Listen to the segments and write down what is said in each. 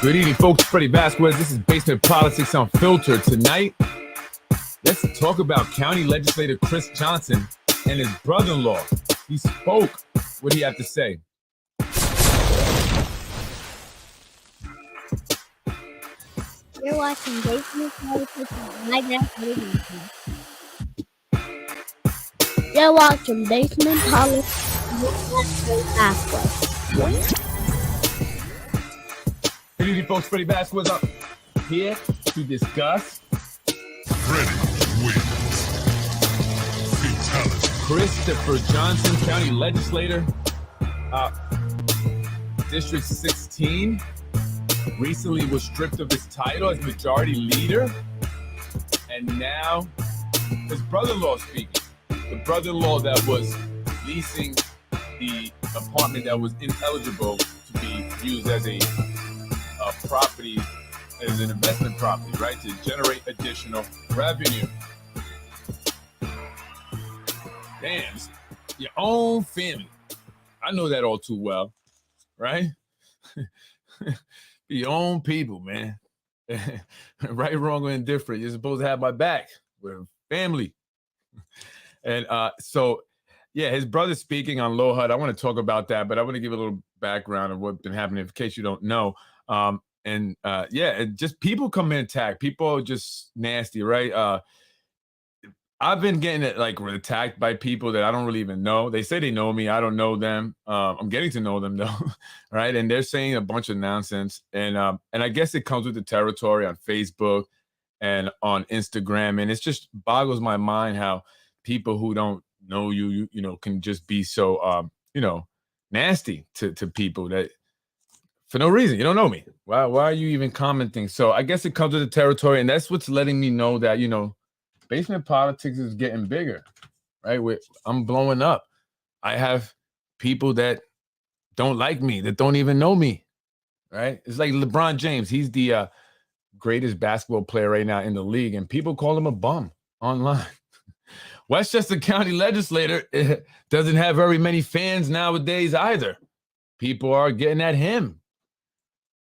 Good evening, folks. Freddie Vasquez. This is Basement Politics Unfiltered. Tonight, let's talk about County Legislator Chris Johnson and his brother-in-law. He spoke. What do you have to say? You're watching Basement Politics on my dad's radio. You're watching Basement Politics with Vasquez. Good evening, folks. Freddie Vasquez up here to discuss Freddie wins. Fatality. Christopher Johnson, County Legislator, District 16, recently was stripped of his title as Majority Leader, and now his brother-in-law speaking. The brother-in-law that was leasing the apartment that was ineligible to be used as a property, as an investment property, right, to generate additional revenue. Damn, your own family. I know that all too well, right? Your own people, man. Right, wrong, or indifferent. You're supposed to have my back. We're family. And so, yeah, his brother's speaking on Low HUD. I want to talk about that, but I want to give a little background of what's been happening in case you don't know. Just people come in attack. People are just nasty, right? I've been getting attacked by people that I don't really even know. They say they know me. I don't know them. I'm getting to know them though, right? And they're saying a bunch of nonsense. And I guess it comes with the territory on Facebook and on Instagram. And it just boggles my mind how people who don't know you can just be so nasty to people that for no reason. You don't know me. Why are you even commenting? So I guess it comes with the territory, and that's what's letting me know that basement politics is getting bigger, right? I'm blowing up. I have people that don't like me, that don't even know me, right? It's like LeBron James. He's the greatest basketball player right now in the league, and people call him a bum online. Westchester County Legislator doesn't have very many fans nowadays either. People are getting at him.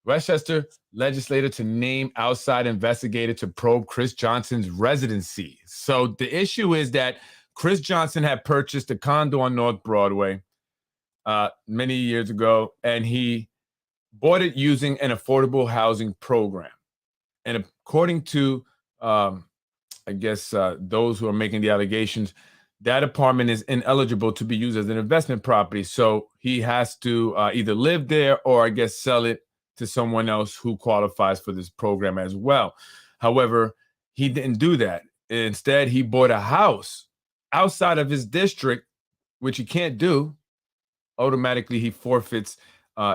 Westchester Legislator to name outside investigator to probe Chris Johnson's residency. So the issue is that Chris Johnson had purchased a condo on North Broadway many years ago, and he bought it using an affordable housing program. And according to, those who are making the allegations, that apartment is ineligible to be used as an investment property. So he has to either live there or, sell it to someone else who qualifies for this program as well. However, he didn't do that. Instead, he bought a house outside of his district, which he can't do. Automatically, he forfeits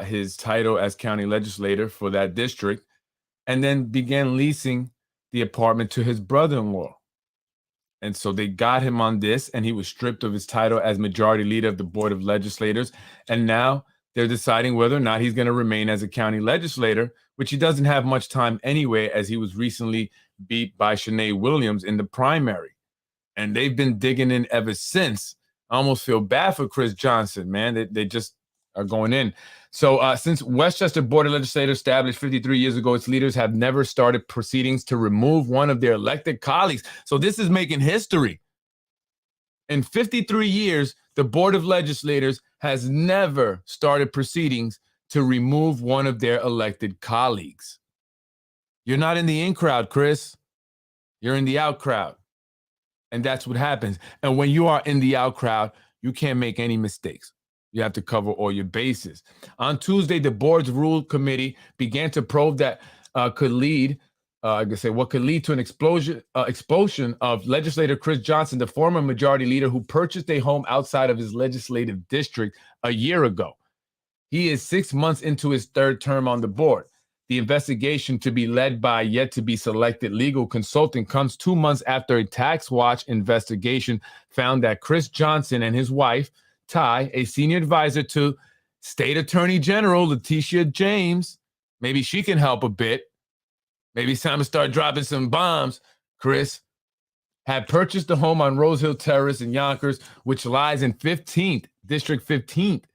his title as county legislator for that district, and then began leasing the apartment to his brother-in-law. And so they got him on this, and he was stripped of his title as majority leader of the Board of Legislators. And now they're deciding whether or not he's going to remain as a county legislator, which he doesn't have much time anyway, as he was recently beat by Shanae Williams in the primary. And they've been digging in ever since. I almost feel bad for Chris Johnson, man. They just are going in. So since Westchester Board of Legislators established 53 years ago, its leaders have never started proceedings to remove one of their elected colleagues. So this is making history. In 53 years, the Board of Legislators has never started proceedings to remove one of their elected colleagues. You're not in the in crowd, Chris. You're in the out crowd. And that's what happens. And when you are in the out crowd, you can't make any mistakes. You have to cover all your bases. On Tuesday, the board's rule committee began to probe that what could lead to an explosion of legislator Chris Johnson, the former majority leader who purchased a home outside of his legislative district a year ago. He is 6 months into his third term on the board. The investigation, to be led by yet to be selected legal consultant, comes 2 months after a Tax Watch investigation found that Chris Johnson and his wife, Ty, a senior advisor to State Attorney General Letitia James, maybe she can help a bit. Maybe it's time to start dropping some bombs, Chris, had purchased a home on Rose Hill Terrace in Yonkers, which lies in District 15th.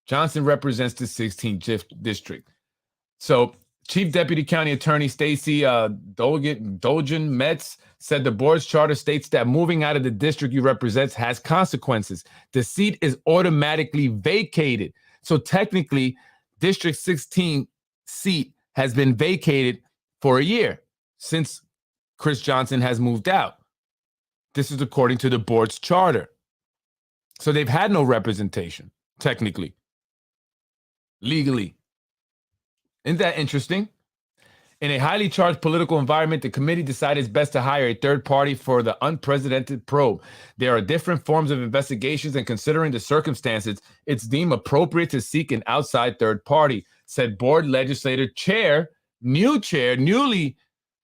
Johnson represents the 16th district. So Chief Deputy County Attorney Stacy Dolgen Metz said the board's charter states that moving out of the district you represent has consequences. The seat is automatically vacated. So technically, District 16 seat has been vacated for a year since Chris Johnson has moved out. This is according to the board's charter. So they've had no representation, technically, legally. Isn't that interesting? In a highly charged political environment, the committee decided it's best to hire a third party for the unprecedented probe. There are different forms of investigations, and considering the circumstances, it's deemed appropriate to seek an outside third party, said board legislator newly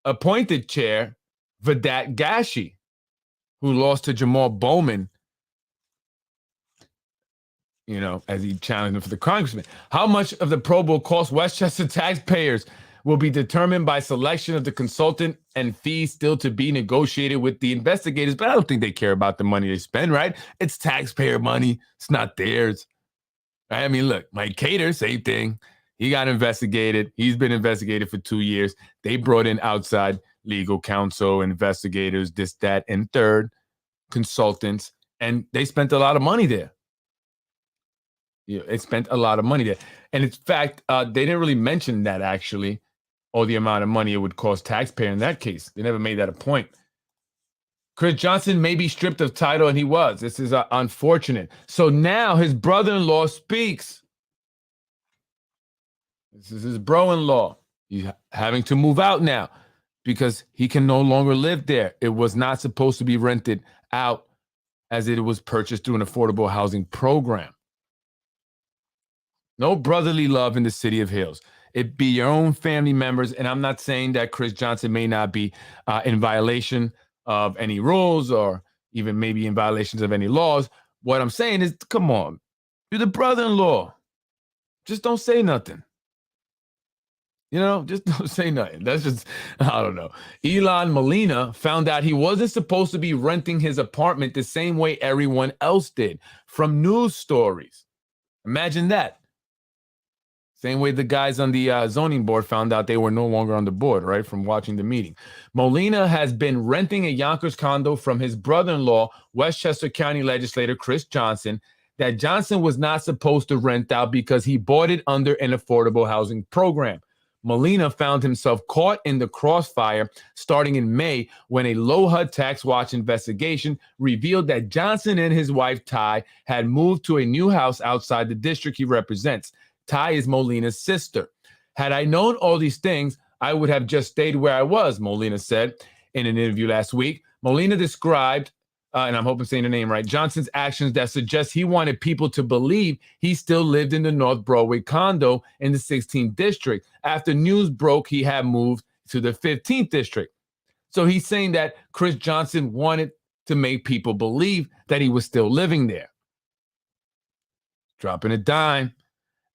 appointed chair, Vedat Gashi, who lost to Jamal Bowman, as he challenged him for the congressman. How much of the probe will cost Westchester taxpayers will be determined by selection of the consultant and fees still to be negotiated with the investigators. But I don't think they care about the money they spend, right? It's taxpayer money. It's not theirs. Right? I mean, look, Mike Cater, same thing. He got investigated. He's been investigated for 2 years. They brought in outside legal counsel, investigators, this, that, and third, consultants, and they spent a lot of money there. It spent a lot of money there. And in fact, they didn't really mention that actually, or the amount of money it would cost taxpayer in that case. They never made that a point. Chris Johnson may be stripped of title, and he was. This is unfortunate. So now his brother-in-law speaks. This is his bro-in-law. He's having to move out now because he can no longer live there. It was not supposed to be rented out as it was purchased through an affordable housing program. No brotherly love in the city of Hills. It be your own family members. And I'm not saying that Chris Johnson may not be in violation of any rules or even maybe in violations of any laws. What I'm saying is, come on, you're the brother-in-law. Just don't say nothing. Just don't say nothing. That's just, I don't know. Elon Molina found out he wasn't supposed to be renting his apartment the same way everyone else did from news stories. Imagine that. Same way the guys on the zoning board found out they were no longer on the board, right, from watching the meeting. Molina has been renting a Yonkers condo from his brother-in-law, Westchester County Legislator Chris Johnson, that Johnson was not supposed to rent out because he bought it under an affordable housing program. Molina found himself caught in the crossfire starting in May when a low HUD tax watch investigation revealed that Johnson and his wife, Ty, had moved to a new house outside the district he represents. Ty is Molina's sister. Had I known all these things, I would have just stayed where I was, Molina said in an interview last week. Molina described, and I'm hoping I'm saying the name right, Johnson's actions that suggest he wanted people to believe he still lived in the North Broadway condo in the 16th district. After news broke, he had moved to the 15th district. So he's saying that Chris Johnson wanted to make people believe that he was still living there. Dropping a dime.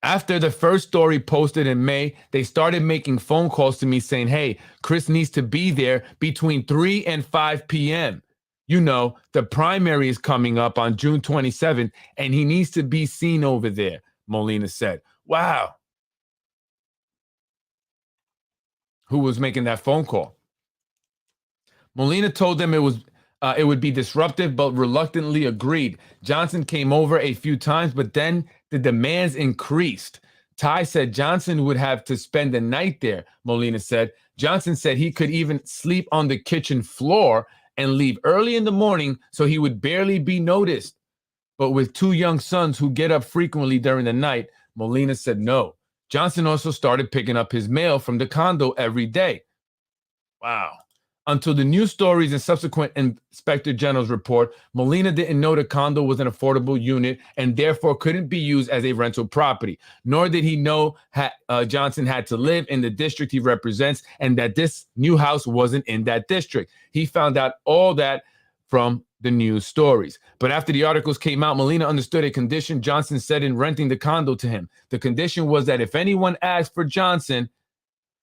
After the first story posted in May, they started making phone calls to me saying, hey, Chris needs to be there between 3 and 5 p.m. The primary is coming up on June 27th, and he needs to be seen over there, Molina said. Wow. Who was making that phone call? Molina told them it would be disruptive, but reluctantly agreed. Johnson came over a few times, but then the demands increased. Ty said Johnson would have to spend the night there, Molina said. Johnson said he could even sleep on the kitchen floor and leave early in the morning so he would barely be noticed. But with 2 young sons who get up frequently during the night, Molina said no. Johnson also started picking up his mail from the condo every day. Wow. Until the news stories and subsequent Inspector General's report, Molina didn't know the condo was an affordable unit and therefore couldn't be used as a rental property. Nor did he know Johnson had to live in the district he represents and that this new house wasn't in that district. He found out all that from the news stories. But after the articles came out, Molina understood a condition Johnson said in renting the condo to him. The condition was that if anyone asked for Johnson,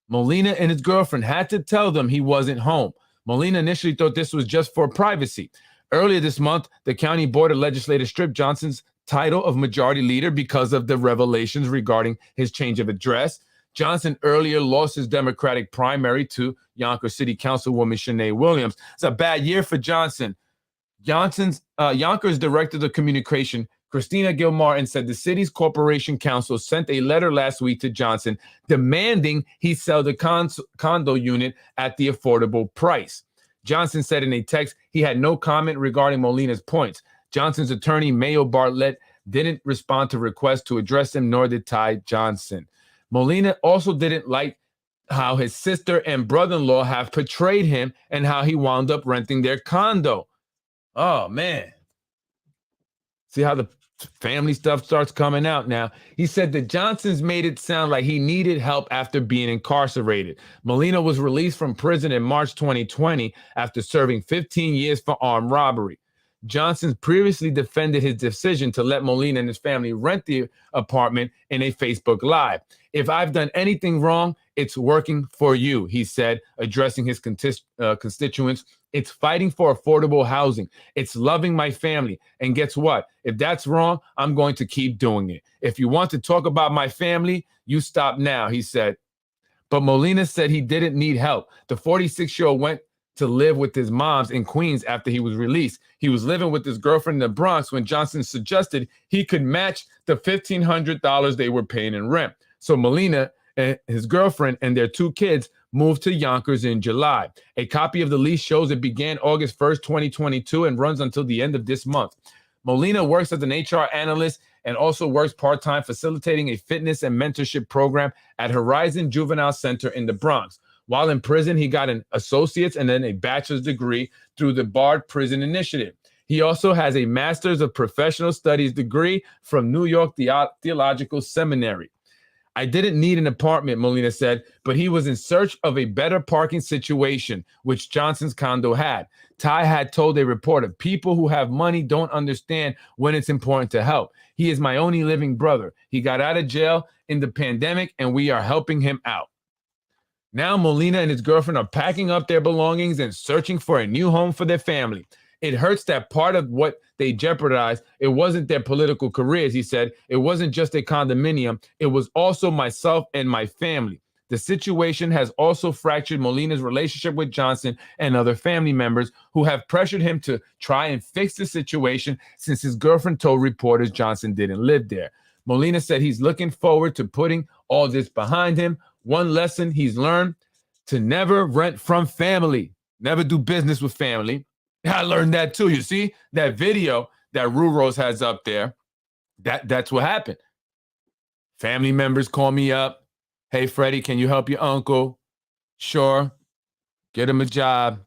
Molina and his girlfriend had to tell them he wasn't home. Molina initially thought this was just for privacy. Earlier this month, the county board of legislators stripped Johnson's title of majority leader because of the revelations regarding his change of address. Johnson earlier lost his Democratic primary to Yonkers City Councilwoman Shanae Williams. It's a bad year for Johnson. Yonkers Director of Communication, Christina Gilmartin, said the city's corporation council sent a letter last week to Johnson demanding he sell the condo unit at the affordable price. Johnson said in a text he had no comment regarding Molina's points. Johnson's attorney, Mayo Bartlett, didn't respond to requests to address him, nor did Ty Johnson. Molina also didn't like how his sister and brother-in-law have portrayed him and how he wound up renting their condo. Oh, man. See how the family stuff starts coming out now. He said that Johnson's made it sound like he needed help after being incarcerated. Molina was released from prison in March 2020 after serving 15 years for armed robbery. Johnson previously defended his decision to let Molina and his family rent the apartment in a Facebook Live. If I've done anything wrong, it's working for you, he said, addressing his constituents. It's fighting for affordable housing. It's loving my family. And guess what? If that's wrong, I'm going to keep doing it. If you want to talk about my family, you stop now, he said. But Molina said he didn't need help. The 46-year-old went to live with his moms in Queens after he was released. He was living with his girlfriend in the Bronx when Johnson suggested he could match the $1,500 they were paying in rent. So Molina and his girlfriend and their 2 kids moved to Yonkers in July. A copy of the lease shows it began August 1st, 2022 and runs until the end of this month. Molina works as an HR analyst and also works part-time facilitating a fitness and mentorship program at Horizon Juvenile Center in the Bronx. While in prison, he got an associate's and then a bachelor's degree through the Bard Prison Initiative. He also has a master's of professional studies degree from New York Theological Seminary. I didn't need an apartment, Molina said, but he was in search of a better parking situation, which Johnson's condo had. Ty had told a reporter, people who have money don't understand when it's important to help. He is my only living brother. He got out of jail in the pandemic, and we are helping him out. Now Molina and his girlfriend are packing up their belongings and searching for a new home for their family. It hurts that part of what they jeopardized, it wasn't their political careers, he said. It wasn't just a condominium. It was also myself and my family. The situation has also fractured Molina's relationship with Johnson and other family members who have pressured him to try and fix the situation since his girlfriend told reporters Johnson didn't live there. Molina said he's looking forward to putting all this behind him. One lesson he's learned: to never rent from family, never do business with family. I learned that too. You see that video that Rue Rose has up there? That's what happened. Family members call me up. Hey, Freddie, can you help your uncle? Sure. Get him a job.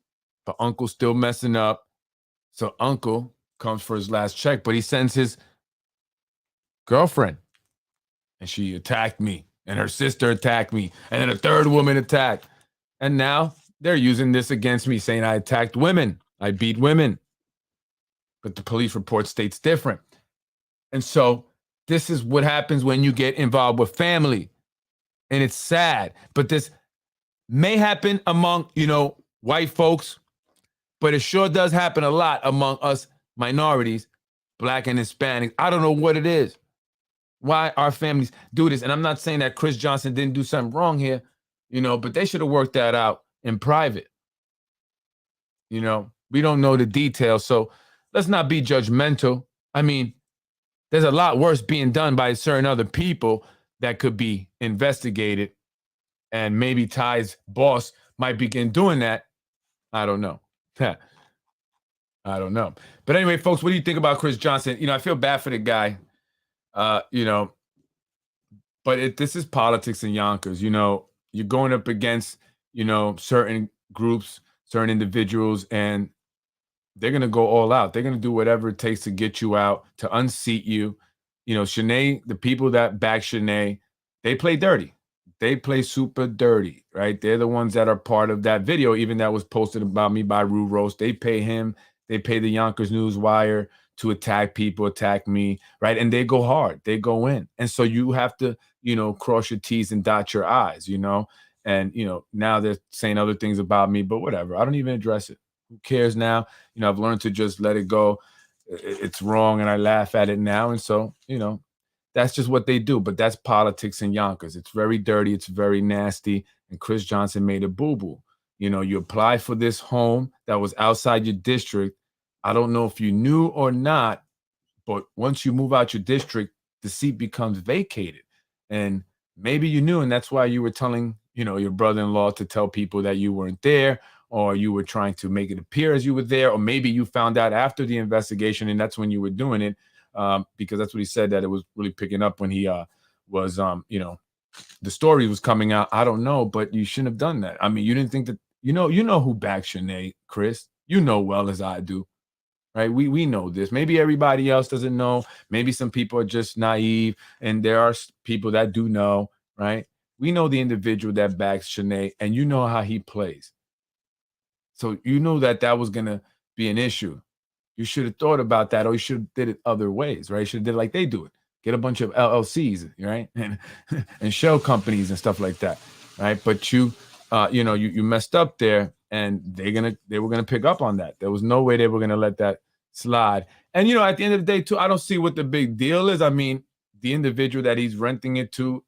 But uncle's still messing up. So uncle comes for his last check, but he sends his girlfriend. And she attacked me. And her sister attacked me. And then a third woman attacked. And now they're using this against me, saying I attacked women. I beat women. But the police report states different. And so this is what happens when you get involved with family. And it's sad. But this may happen among, white folks. But it sure does happen a lot among us minorities, Black and Hispanic. I don't know what it is. Why our families do this. And I'm not saying that Chris Johnson didn't do something wrong here, but they should have worked that out in private. We don't know the details, so let's not be judgmental. I mean, there's a lot worse being done by certain other people that could be investigated, and maybe Ty's boss might begin doing that. I don't know. I don't know. But anyway, folks, what do you think about Chris Johnson? I feel bad for the guy, but this is politics in Yonkers. You're going up against, certain groups, certain individuals, and they're going to go all out. They're going to do whatever it takes to get you out, to unseat you. Shanae, the people that back Shanae, they play dirty. They play super dirty, right? They're the ones that are part of that video, even that was posted about me by Rue Rose. They pay him. They pay the Yonkers News Wire to attack people, attack me, right? And they go hard. They go in. And so you have to, cross your T's and dot your I's, And, now they're saying other things about me, but whatever. I don't even address it. Who cares now? I've learned to just let it go. It's wrong, and I laugh at it now. And so, that's just what they do. But that's politics in Yonkers. It's very dirty. It's very nasty. And Chris Johnson made a boo-boo. You apply for this home that was outside your district. I don't know if you knew or not, but once you move out your district, the seat becomes vacated. And maybe you knew, and that's why you were telling, your brother-in-law to tell people that you weren't there, or you were trying to make it appear as you were there, or maybe you found out after the investigation, and that's when you were doing it, because that's what he said, that it was really picking up when he was, the story was coming out. I don't know, but you shouldn't have done that. I mean, you didn't think that, you know who backed Shanae, Chris. You know well as I do. Right? We know this. Maybe everybody else doesn't know. Maybe some people are just naive, and there are people that do know, right? We know the individual that backs Shanae, and you know how he plays. So you know that was going to be an issue. You should have thought about that, or you should have did it other ways, right? You should have did it like they do it. Get a bunch of LLCs, right? And shell companies and stuff like that, right? But you messed up there, and they were gonna pick up on that. There was no way they were gonna let that slide. And at the end of the day, too, I don't see what the big deal is. I mean, the individual that he's renting it to,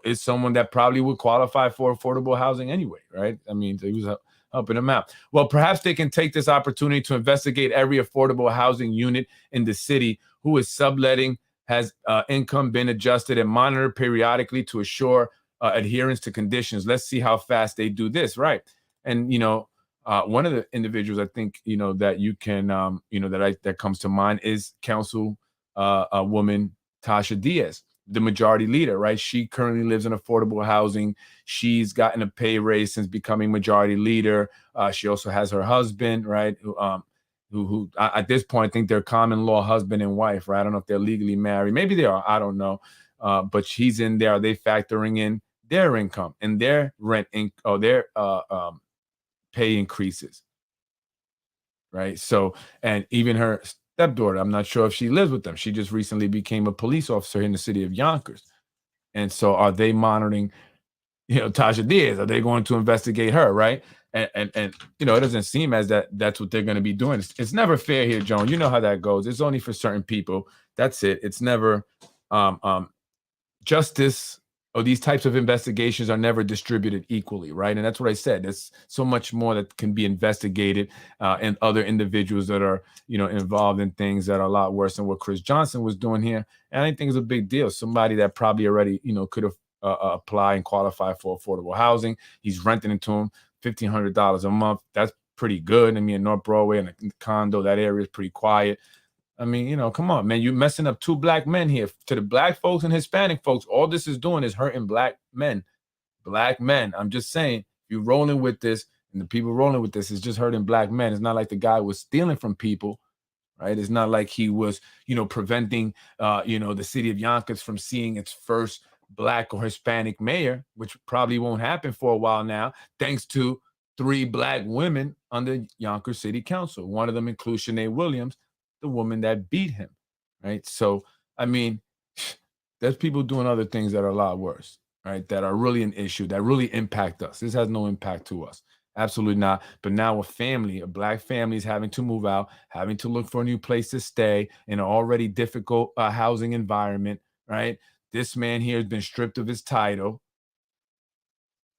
is someone that probably would qualify for affordable housing anyway, right? I mean, he was helping them out. Well, perhaps they can take this opportunity to investigate every affordable housing unit in the city who is subletting, has income been adjusted, and monitored periodically to assure adherence to conditions. Let's see how fast they do this, right? And one of the individuals I think that you can that comes to mind is Council woman Tasha Diaz, the majority leader, right? She currently lives in affordable housing. She's gotten a pay raise since becoming majority leader. She also has her husband, right? Who at this point, I think they're common law husband and wife, right? I don't know if they're legally married. Maybe they are. I don't know. But she's in there. Are they factoring in their income and their rent or their pay increases, right? So, and even her stepdaughter, I'm not sure if she lives with them. She just recently became a police officer in the city of Yonkers. And so are they monitoring, Tasha Diaz? Are they going to investigate her, right? And it doesn't seem as that's what they're going to be doing. It's never fair here, Joan. You know how that goes. It's only for certain people. That's it. It's never justice, or these types of investigations are never distributed equally, right? And that's what I said. There's so much more that can be investigated, and other individuals that are, involved in things that are a lot worse than what Chris Johnson was doing here. And I think it's a big deal. Somebody that probably already, could have apply and qualify for affordable housing. He's renting it to him $1,500 a month. That's pretty good. I mean, in North Broadway and the condo, that area is pretty quiet. I mean, come on, man. You're messing up two black men here. To the black folks and Hispanic folks, all this is doing is hurting black men. Black men. I'm just saying, if you're rolling with this, and the people rolling with this is just hurting black men. It's not like the guy was stealing from people, right? It's not like he was, preventing, the city of Yonkers from seeing its first black or Hispanic mayor, which probably won't happen for a while now, thanks to 3 black women on the Yonkers City Council. One of them includes Shanae Williams, the woman that beat him, right? So, I mean, there's people doing other things that are a lot worse, right? That are really an issue, that really impact us. This has no impact to us. Absolutely not. But now a black family is having to move out, having to look for a new place to stay in an already difficult housing environment, right? This man here has been stripped of his title.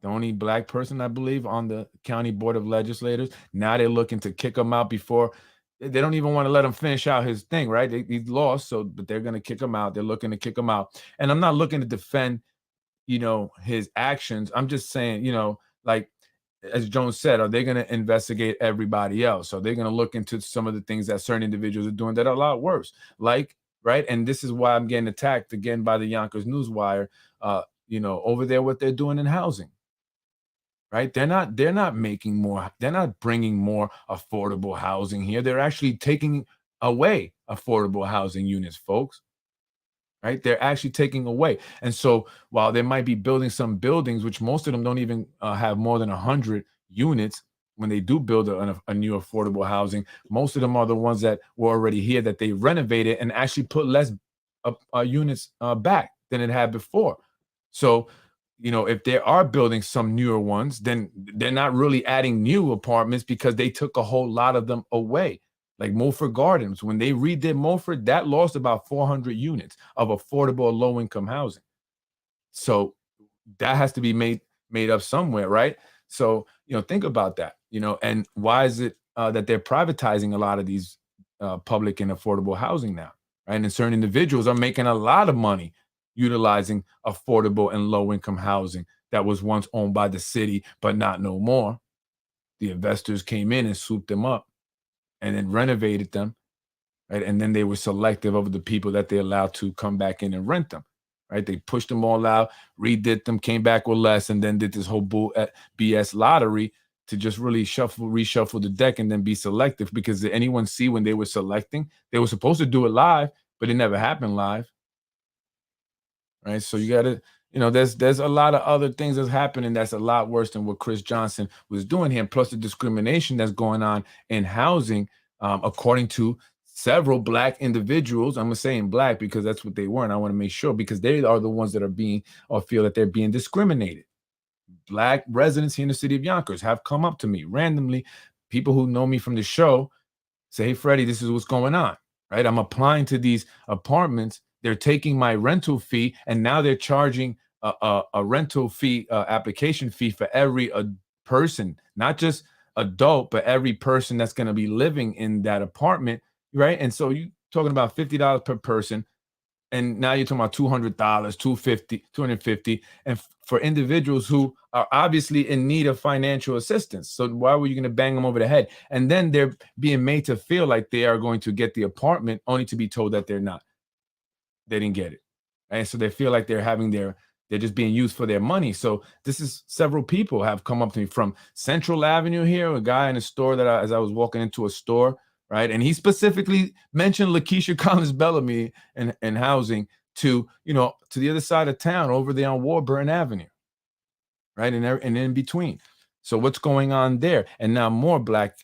The only black person, I believe, on the county board of legislators. Now they're looking to kick him out before. They don't even want to let him finish out his thing, right? He lost, but they're going to kick him out. They're looking to kick him out. And I'm not looking to defend, his actions. I'm just saying, like, as Jones said, are they going to investigate everybody else? Are they going to look into some of the things that certain individuals are doing that are a lot worse? Like, right? And this is why I'm getting attacked again by the Yonkers Newswire, over there, what they're doing in housing. Right? They're not making more. They're not bringing more affordable housing here. They're actually taking away affordable housing units, folks. Right? They're actually taking away. And so while they might be building some buildings, which most of them don't even have more than 100 units, when they do build a new affordable housing, most of them are the ones that were already here that they renovated and actually put less units back than it had before. So, if they are building some newer ones, then they're not really adding new apartments because they took a whole lot of them away. Like Mulford Gardens, when they redid Mulford, that lost about 400 units of affordable or low-income housing. So that has to be made up somewhere, right? So, think about that, and why is it that they're privatizing a lot of these public and affordable housing now, right? And certain individuals are making a lot of money utilizing affordable and low-income housing that was once owned by the city, but not no more. The investors came in and swooped them up and then renovated them, right? And then they were selective of the people that they allowed to come back in and rent them, right? They pushed them all out, redid them, came back with less, and then did this whole BS lottery to just really reshuffle the deck and then be selective. Because did anyone see when they were selecting? They were supposed to do it live, but it never happened live, right? So you got to, there's a lot of other things that's happening that's a lot worse than what Chris Johnson was doing here. And plus the discrimination that's going on in housing, according to several Black individuals. I'm saying Black because that's what they were, and I want to make sure, because they are the ones that are being, or feel that they're being, discriminated. Black residents here in the city of Yonkers have come up to me randomly. People who know me from the show say, "Hey, Freddie, this is what's going on," right? I'm applying to these apartments. They're taking my rental fee, and now they're charging a rental fee, application fee for every person, not just adult, but every person that's going to be living in that apartment, right? And so you talking about $50 per person, and now you're talking about $200, $250, and for individuals who are obviously in need of financial assistance. So why were you going to bang them over the head? And then they're being made to feel like they are going to get the apartment, only to be told that they're not. They didn't get it, and so they feel like they're just being used for their money. So this is, several people have come up to me from Central Avenue here, a guy in a store that as I was walking into a store, right? And he specifically mentioned Lakeisha Collins Bellamy and housing to the other side of town over there on Warburton Avenue, right? And in between. So what's going on there? And now more Black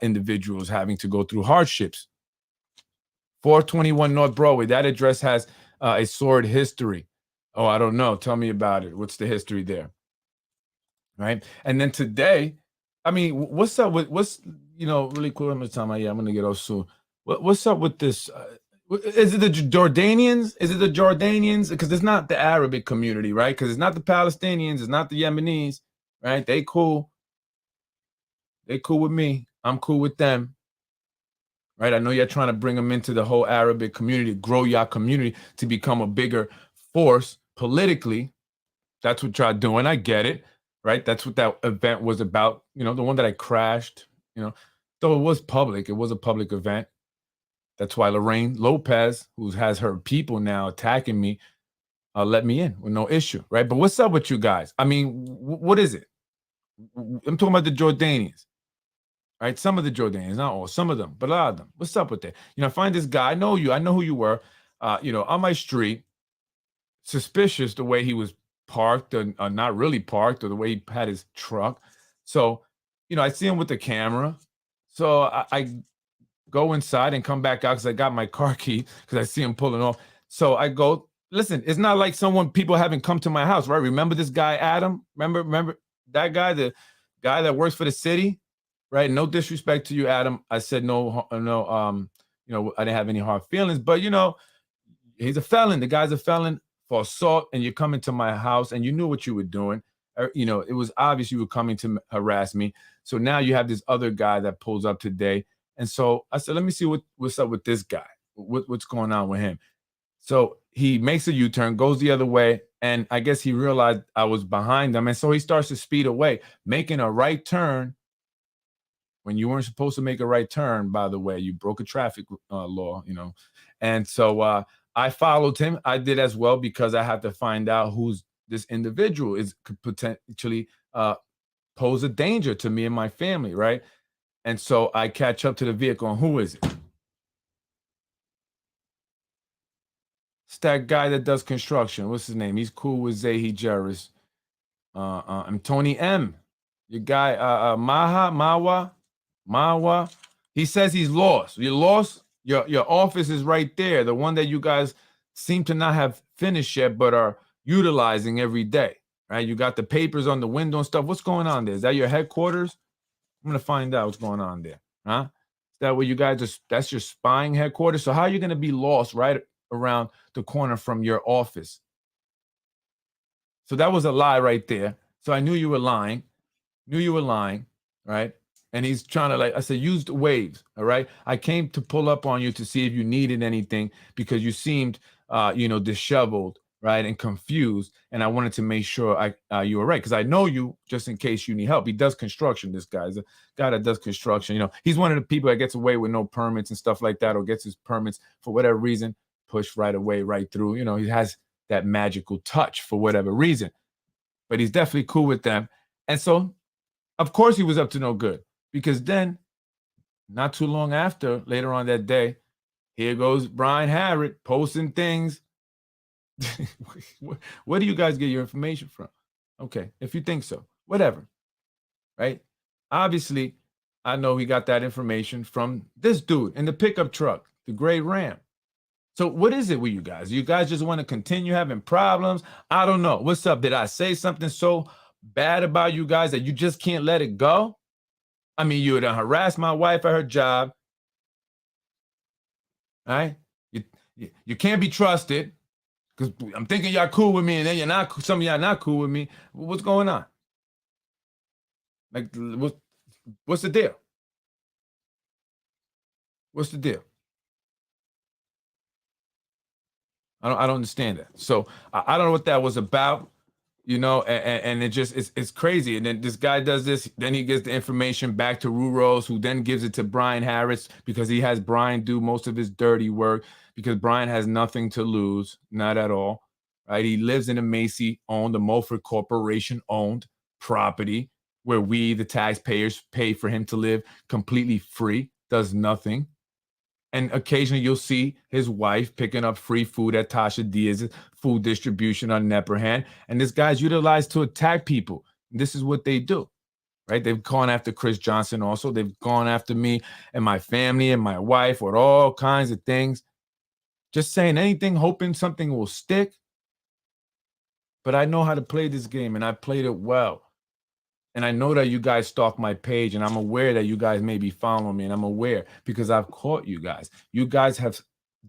individuals having to go through hardships. 421 North Broadway. That address has a sordid history. Oh, I don't know. Tell me about it. What's the history there? Right. And then today, I mean, what's up with really cool. I'm going to get off soon. What's up with this? Is it the Jordanians? Is it the Jordanians? Because it's not the Arabic community, right? Because it's not the Palestinians. It's not the Yemenis, right? They cool. They cool with me. I'm cool with them. Right? I know you're trying to bring them into the whole Arabic community, grow your community to become a bigger force politically. That's what you're doing. I get it. Right? That's what that event was about. The one that I crashed, though it was public. It was a public event. That's why Lorraine Lopez, who has her people now attacking me, let me in with no issue. Right? But what's up with you guys? I mean, what is it? I'm talking about the Jordanians. Right, some of the Jordanians, not all, some of them, but a lot of them. What's up with that? I find this guy. I know you. I know who you were. On my street, suspicious the way he was parked, or not really parked, or the way he had his truck. So, I see him with the camera. So I go inside and come back out because I got my car key because I see him pulling off. So I go. Listen, it's not like people haven't come to my house, right? Remember this guy, Adam? Remember that guy, the guy that works for the city? Right. No disrespect to you, Adam. I said no. I didn't have any hard feelings, but he's a felon. The guy's a felon for assault, and you're coming to my house, and you knew what you were doing. It was obvious you were coming to harass me. So now you have this other guy that pulls up today, and so I said, let me see what's up with this guy. What's going on with him? So he makes a U-turn, goes the other way, and I guess he realized I was behind him, and so he starts to speed away, making a right turn. When you weren't supposed to make a right turn, by the way, you broke a traffic law, And so I followed him. I did as well because I had to find out who's this individual could potentially pose a danger to me and my family, right? And so I catch up to the vehicle, and who is it? It's that guy that does construction. What's his name? He's cool with Zahi Jarris. I'm Tony M. Your guy, Mawa. He says he's lost. You're lost. Your office is right there. The one that you guys seem to not have finished yet, but are utilizing every day. Right? You got the papers on the window and stuff. What's going on there? Is that your headquarters? I'm gonna find out what's going on there. Huh? Is that where you guys are, that's your spying headquarters? So how are you going to be lost right around the corner from your office? So that was a lie right there. So I knew you were lying. Right? And he's trying to, like I said, use the waves. All right. I came to pull up on you to see if you needed anything because you seemed, disheveled, right, and confused. And I wanted to make sure you were right because I know you just in case you need help. He does construction. This guy's a guy that does construction. He's one of the people that gets away with no permits and stuff like that, or gets his permits for whatever reason pushed right away, right through. He has that magical touch for whatever reason, but he's definitely cool with them. And so, of course, he was up to no good because then, not too long after, later on that day, here goes Brian Harrod posting things. Where do you guys get your information from? Okay, if you think so, whatever, right? Obviously, I know he got that information from this dude in the pickup truck, the gray Ram. So what is it with you guys? You guys just want to continue having problems? I don't know. What's up? Did I say something so bad about you guys that you just can't let it go? I mean, you would harass my wife at her job. Right? You can't be trusted because I'm thinking y'all cool with me and then you're not. Some of y'all not cool with me. What's going on? Like, what's the deal? What's the deal? I don't understand that. So I don't know what that was about, and it just it's crazy. And then this guy does this, then he gives the information back to Ruros, who then gives it to Brian Harris because he has Brian do most of his dirty work because Brian has nothing to lose, not at all. Right? He lives in a Macy-owned, a Mulford Corporation-owned property where we, the taxpayers, pay for him to live completely free, does nothing. And occasionally you'll see his wife picking up free food at Tasha Diaz's food distribution on Nepperhan. And this guy's utilized to attack people. This is what they do, right? They've gone after Chris Johnson also. They've gone after me and my family and my wife with all kinds of things. Just saying anything, hoping something will stick. But I know how to play this game, and I played it well. And I know that you guys stalk my page, and I'm aware that you guys may be following me, and I'm aware because I've caught you guys. You guys have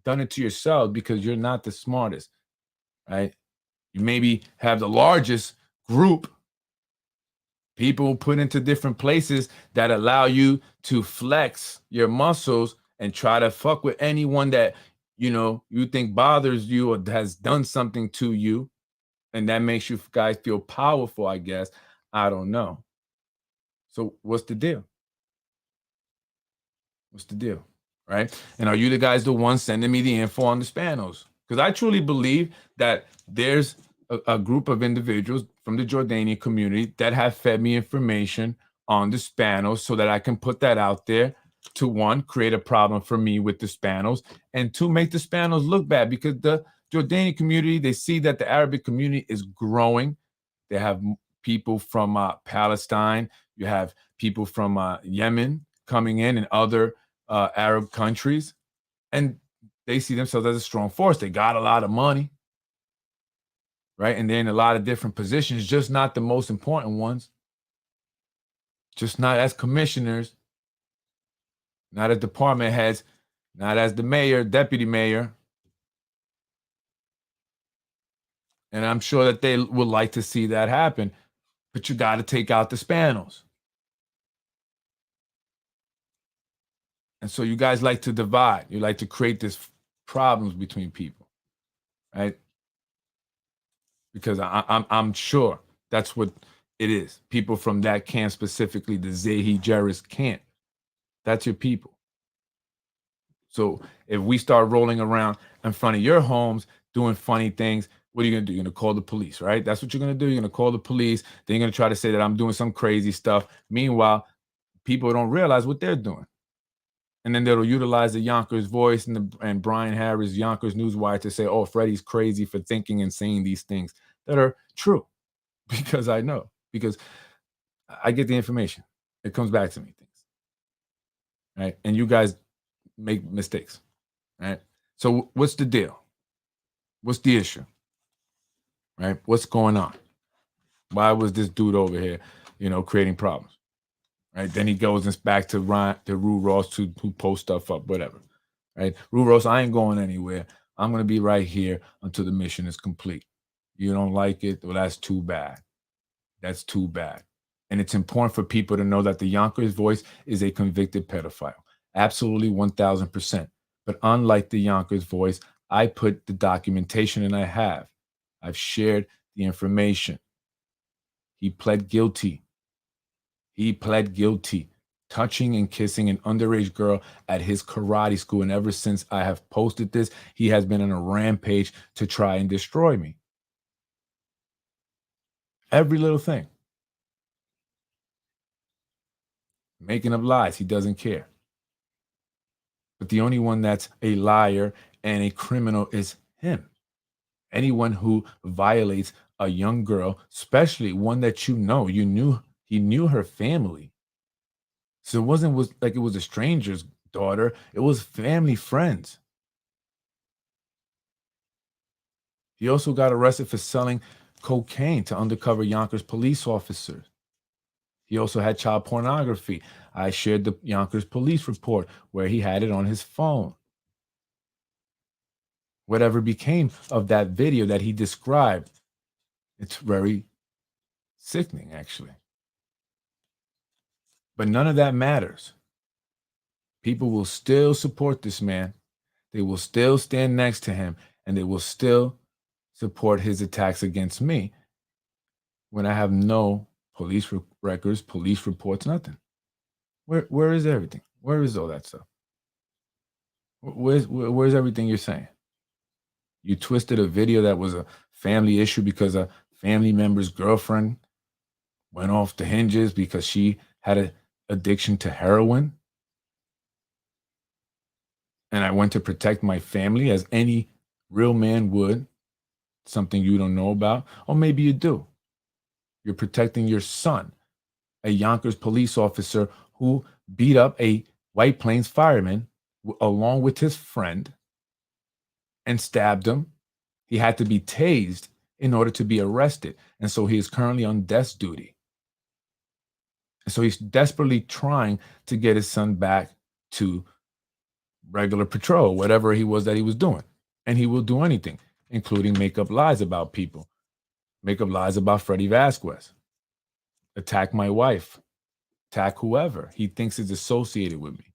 done it to yourselves because you're not the smartest, right? You maybe have the largest group, people put into different places that allow you to flex your muscles and try to fuck with anyone that, you think bothers you or has done something to you. And that makes you guys feel powerful, I guess. I don't know. So what's the deal? What's the deal? Right? And are you the guys the ones sending me the info on the Spanos? Because I truly believe that there's a group of individuals from the Jordanian community that have fed me information on the Spanos so that I can put that out there to, one, create a problem for me with the Spanos, and two, make the Spanos look bad because the Jordanian community, they see that the Arabic community is growing. They have people from Palestine. You have people from Yemen coming in and other Arab countries. And they see themselves as a strong force. They got a lot of money, right? And they're in a lot of different positions, just not the most important ones. Just not as commissioners, not as department heads, not as the mayor, deputy mayor. And I'm sure that they would like to see that happen. But you got to take out the Spanos. And so you guys like to divide. You like to create this problems between people, right? Because I'm sure that's what it is. People from that camp, specifically the Zahi Jerris camp, that's your people. So if we start rolling around in front of your homes doing funny things, what are you going to do? You're going to call the police, right? That's what you're going to do. You're going to call the police. Then you're going to try to say that I'm doing some crazy stuff. Meanwhile, people don't realize what they're doing. And then they'll utilize the Yonkers voice and Brian Harris, Yonkers Newswire, to say, oh, Freddie's crazy for thinking and saying these things that are true. Because I know. Because I get the information. It comes back to me. Things. Right? And you guys make mistakes. Right? So what's the deal? What's the issue? Right? What's going on? Why was this dude over here, creating problems? right? Then he goes and back to Rue Ross who post stuff up, whatever, right? Rue Ross, I ain't going anywhere. I'm gonna be right here until the mission is complete. You don't like it? Well, that's too bad. That's too bad. And it's important for people to know that the Yonkers voice is a convicted pedophile. Absolutely 1000%. But unlike the Yonkers voice, I put the documentation and I have. I've shared the information. He pled guilty. He pled guilty, touching and kissing an underage girl at his karate school. And ever since I have posted this, he has been on a rampage to try and destroy me. Every little thing. Making up lies. He doesn't care. But the only one that's a liar and a criminal is him. Anyone who violates a young girl, especially one that you know, he knew her family. So it wasn't like it was a stranger's daughter, it was family friends. He also got arrested for selling cocaine to undercover Yonkers police officers. He also had child pornography. I shared the Yonkers police report where he had it on his phone. Whatever became of that video that he described, it's very sickening, actually. But none of that matters. People will still support this man. They will still stand next to him, and they will still support his attacks against me when I have no police records, police reports, nothing. Where is everything? Where is all that stuff? Where's everything you're saying? You twisted a video that was a family issue because a family member's girlfriend went off the hinges because she had an addiction to heroin. And I went to protect my family as any real man would. Something you don't know about. Or maybe you do. You're protecting your son, a Yonkers police officer who beat up a White Plains fireman along with his friend and stabbed him. He had to be tased in order to be arrested. And so he is currently on desk duty. And so he's desperately trying to get his son back to regular patrol, whatever he was that he was doing. And he will do anything, including make up lies about people, make up lies about Freddie Vasquez, attack my wife, attack whoever he thinks is associated with me.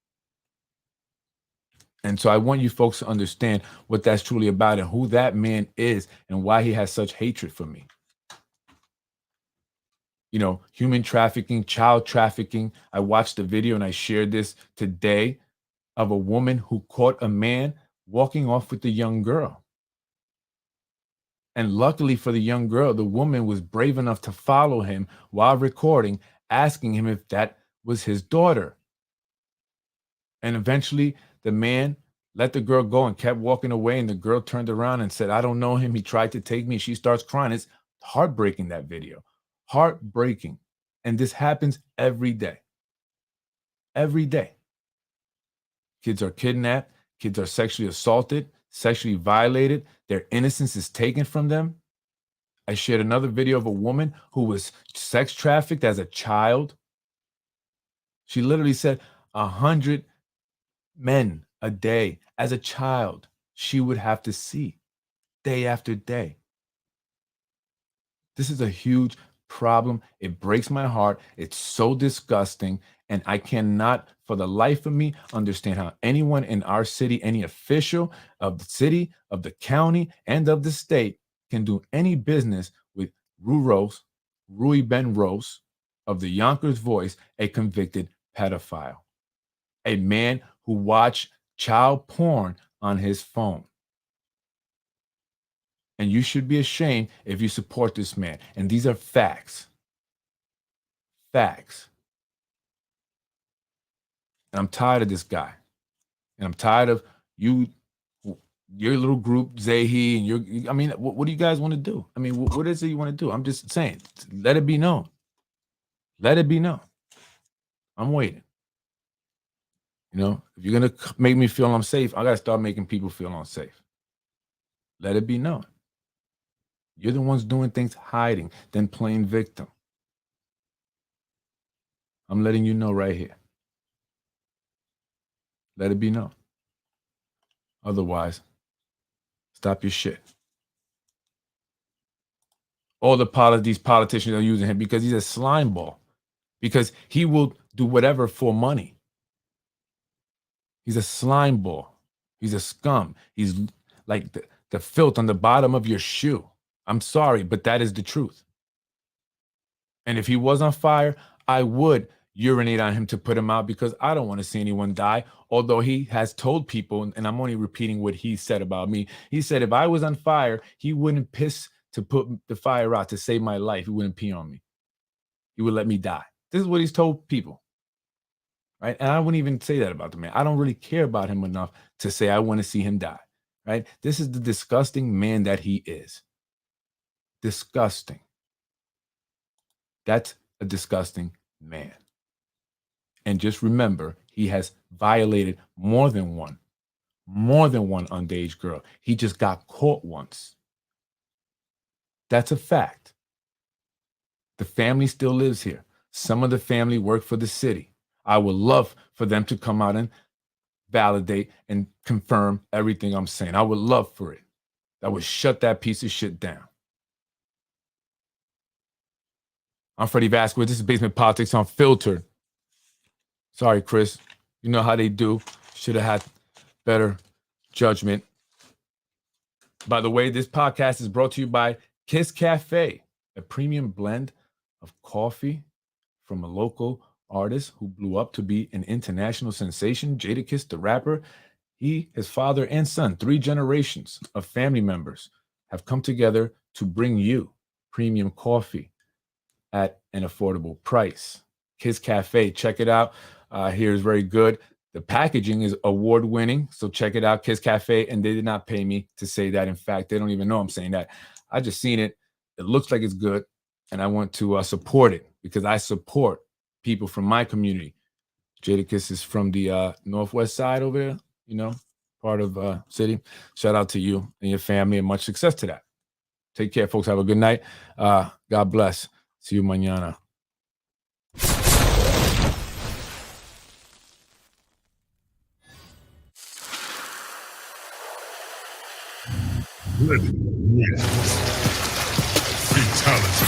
And so I want you folks to understand what that's truly about and who that man is and why he has such hatred for me. You know, human trafficking, child trafficking. I watched the video and I shared this today of a woman who caught a man walking off with a young girl. And luckily for the young girl, the woman was brave enough to follow him while recording, asking him if that was his daughter. And eventually the man let the girl go and kept walking away. And the girl turned around and said, I don't know him. He tried to take me. She starts crying. It's heartbreaking, that video. Heartbreaking. And this happens every day. Every day. Kids are kidnapped. Kids are sexually assaulted, sexually violated. Their innocence is taken from them. I shared another video of a woman who was sex trafficked as a child. She literally said 100 men a day as a child she would have to see day after day. This is a huge problem. It breaks my heart. It's so disgusting. And I cannot, for the life of me, understand how anyone in our city, any official of the city, of the county, and of the state can do any business with Rui Ben Rose of the Yonkers Voice, a convicted pedophile, a man who watched child porn on his phone. And you should be ashamed if you support this man. And these are facts. Facts. And I'm tired of this guy. And I'm tired of your little group, Zahi, and I mean, what do you guys want to do? I mean, what is it you want to do? I'm just saying, let it be known. Let it be known. I'm waiting. You know, if you're going to make me feel unsafe, I got to start making people feel unsafe. Let it be known. You're the ones doing things hiding, then playing victim. I'm letting you know right here. Let it be known. Otherwise, stop your shit. All these politicians are using him because he's a slime ball. Because he will do whatever for money. He's a slime ball. He's a scum. He's like the filth on the bottom of your shoe. I'm sorry, but that is the truth. And if he was on fire, I would urinate on him to put him out because I don't want to see anyone die. Although he has told people, and I'm only repeating what he said about me. He said if I was on fire, he wouldn't piss to put the fire out to save my life. He wouldn't pee on me. He would let me die. This is what he's told people. Right? And I wouldn't even say that about the man. I don't really care about him enough to say I want to see him die. Right? This is the disgusting man that he is. Disgusting. That's a disgusting man. And just remember, he has violated more than one underage girl. He just got caught once. That's a fact. The family still lives here. Some of the family work for the city. I would love for them to come out and validate and confirm everything I'm saying. I would love for it. That would shut that piece of shit down. I'm Freddie Vasquez. This is Basement Politics Unfiltered. Sorry, Chris. You know how they do. Should have had better judgment. By the way, this podcast is brought to you by Kiss Cafe, a premium blend of coffee from a local artist who blew up to be an international sensation, Jadakiss the rapper. He, his father and son, 3 generations of family members have come together to bring you premium coffee at an affordable price. Kiss Cafe, check it out. Here is very good. The packaging is award-winning, so check it out, Kiss Cafe. And they did not pay me to say that. In fact, they don't even know I'm saying that. I just seen it. It looks like it's good, and I want to support it because I support people from my community. Jadakiss is from the northwest side over there, you know, part of city. Shout out to you and your family, and much success to that. Take care, folks. Have a good night. God bless. See you mañana. Ready, wins. Fatality.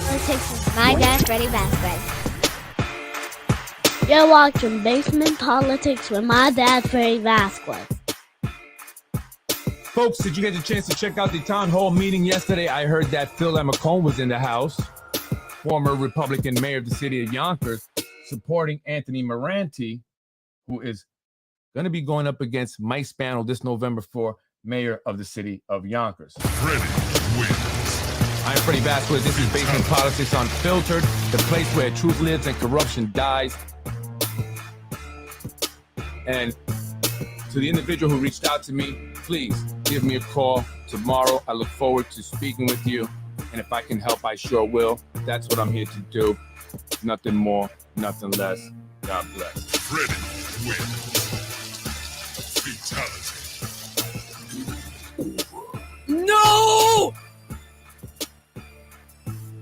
Politics with my dad, Freddie Vasquez. You're watching Basement Politics with my dad, Freddie Vasquez. Folks, did you get the chance to check out the town hall meeting yesterday? I heard that Phil McComb was in the house, former Republican mayor of the city of Yonkers, supporting Anthony Moranti, who is going to be going up against Mike Spano this November for mayor of the city of Yonkers. Freddie wins. I'm Freddie Vasquez. This is Basement Politics Unfiltered, the place where truth lives and corruption dies. And to the individual who reached out to me, please give me a call tomorrow. I look forward to speaking with you. And if I can help, I sure will. That's what I'm here to do. Nothing more, nothing less. God bless. Freddie wins.